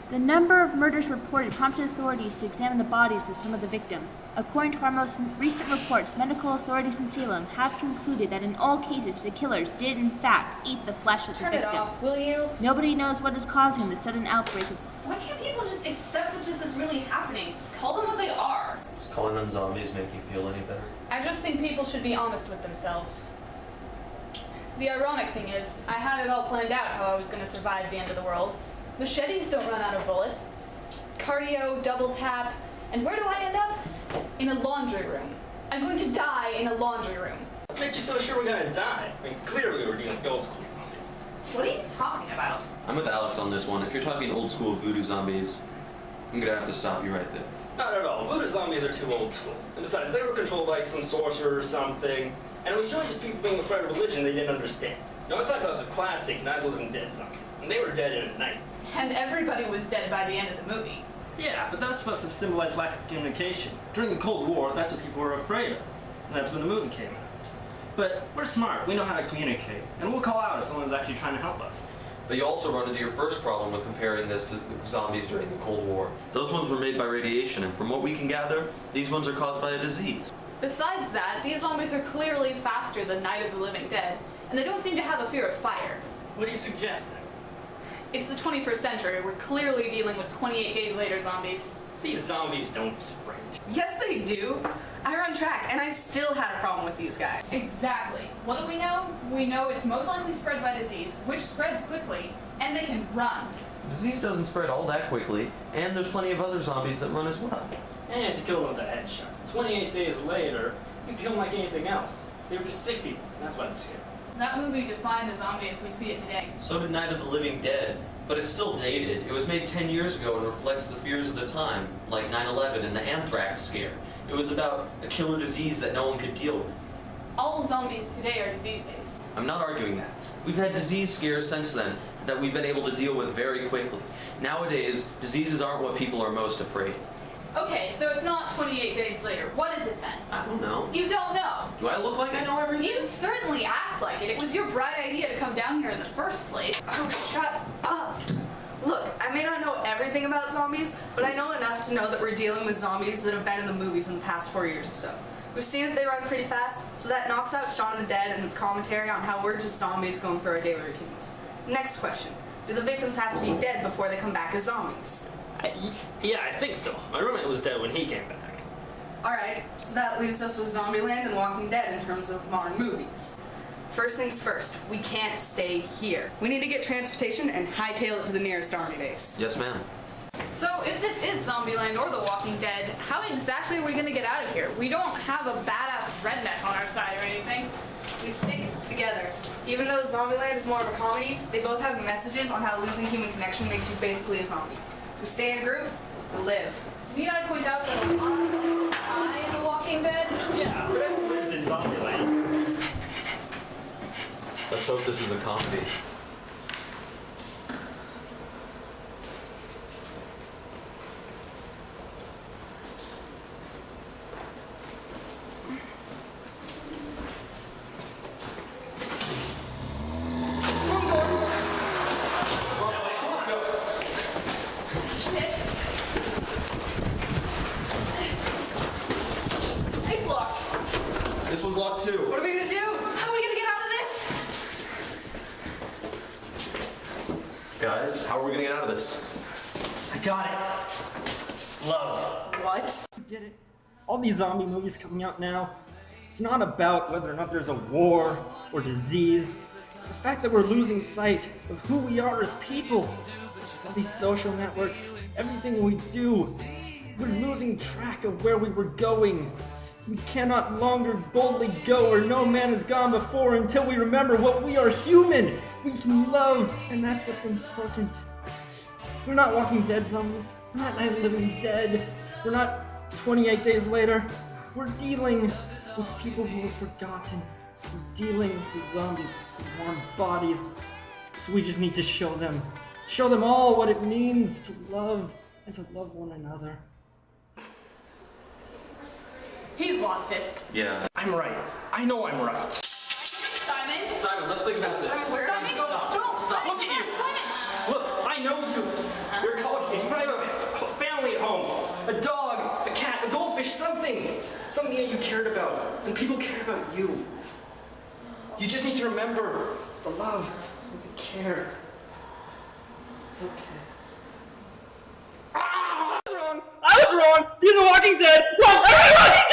The number of murders reported prompted authorities to examine the bodies of some of the victims. According to our most recent reports, medical authorities in Salem have concluded that in all cases the killers did in fact eat the flesh of the victims. Turn it off, will you? Nobody knows what is causing the sudden outbreak of... Why can't people just accept that this is really happening? Call them what they are. Does calling them zombies make you feel any better? I just think people should be honest with themselves. The ironic thing is, I had it all planned out how I was going to survive the end of the world. Machetes don't run out of bullets. Cardio, double tap, and where do I end up? In a laundry room. I'm going to die in a laundry room. What made you so sure we're gonna die? I mean, clearly we're dealing with old school zombies. What are you talking about? I'm with Alex on this one. If you're talking old school voodoo zombies, I'm gonna have to stop you right there. Not at all. Voodoo zombies are too old school. And besides, they were controlled by some sorcerer or something. And it was really just people being afraid of religion they didn't understand. Now, I'm talking about the classic Night of the Living Dead zombies. And they were dead in a night. And everybody was dead by the end of the movie. Yeah, but that was supposed to symbolize lack of communication. During the Cold War, that's what people were afraid of. And that's when the movie came out. But we're smart. We know how to communicate. And we'll call out if someone's actually trying to help us. But you also run into your first problem with comparing this to the zombies during the Cold War. Those ones were made by radiation, and from what we can gather, these ones are caused by a disease. Besides that, these zombies are clearly faster than Night of the Living Dead, and they don't seem to have a fear of fire. What do you suggest, then? It's the 21st century. We're clearly dealing with 28 days later zombies. These zombies don't sprint. Yes, they do. I run track, and I still had a problem with these guys. Exactly. What do we know? We know it's most likely spread by disease, which spreads quickly, and they can run. Disease doesn't spread all that quickly, and there's plenty of other zombies that run as well. And to kill them with a headshot. 28 days later, you kill them like anything else. They were just sick people, and that's why they're scared. That movie defined the zombie as we see it today. So did Night of the Living Dead, but it's still dated. It was made 10 years ago and reflects the fears of the time, like 9/11 and the anthrax scare. It was about a killer disease that no one could deal with. All zombies today are disease-based. I'm not arguing that. We've had disease scares since then that we've been able to deal with very quickly. Nowadays, diseases aren't what people are most afraid of. Okay, so it's not 28 days later. What is it then? I don't know. You don't know. Do I look like I know everything? You certainly act like it. It was your bright idea to come down here in the first place. Oh, shut up. Look, I may not know everything about zombies, but I know enough to know that we're dealing with zombies that have been in the movies in the past 4 years or so. We've seen that they run pretty fast, so that knocks out Shaun of the Dead and its commentary on how we're just zombies going through our daily routines. Next question. Do the victims have to be dead before they come back as zombies? Yeah, I think so. My roommate was dead when he came back. Alright, so that leaves us with Zombieland and Walking Dead in terms of modern movies. First things first, we can't stay here. We need to get transportation and hightail it to the nearest army base. Yes, ma'am. So if this is Zombieland or The Walking Dead, how exactly are we gonna get out of here? We don't have a badass redneck on our side or anything. We stick together. Even though Zombieland is more of a comedy, they both have messages on how losing human connection makes you basically a zombie. We stay in a group, we live. Need I point out that a lot of people die in The Walking Dead? Yeah, but everyone lives in Zombieland. Let's hope this is a comedy. This one's locked too. What are we gonna do? How are we gonna get out of this? Guys, how are we gonna get out of this? I got it. Love. What? Get it? All these zombie movies coming out now, it's not about whether or not there's a war or disease. It's the fact that we're losing sight of who we are as people. All these social networks, everything we do, we're losing track of where we were going. We cannot longer boldly go where no man has gone before until we remember what we are human. We can love, and that's what's important. We're not Walking Dead zombies. We're not Night of the Living Dead. We're not 28 days later. We're dealing with people who have forgotten. We're dealing with zombies with warm bodies. So we just need to show them all what it means to love and to love one another. He's lost it. Yeah. I'm right. I know I'm right. Simon? Simon, let's think about this. Simon, Stop. don't! Stop. Look at you. Simon! Look, I know you. You're a college kid. that you cared about, and people cared about you. You just need to remember the love and the care. It's okay. I was wrong! I was wrong! These are Walking Dead! Run! Everybody!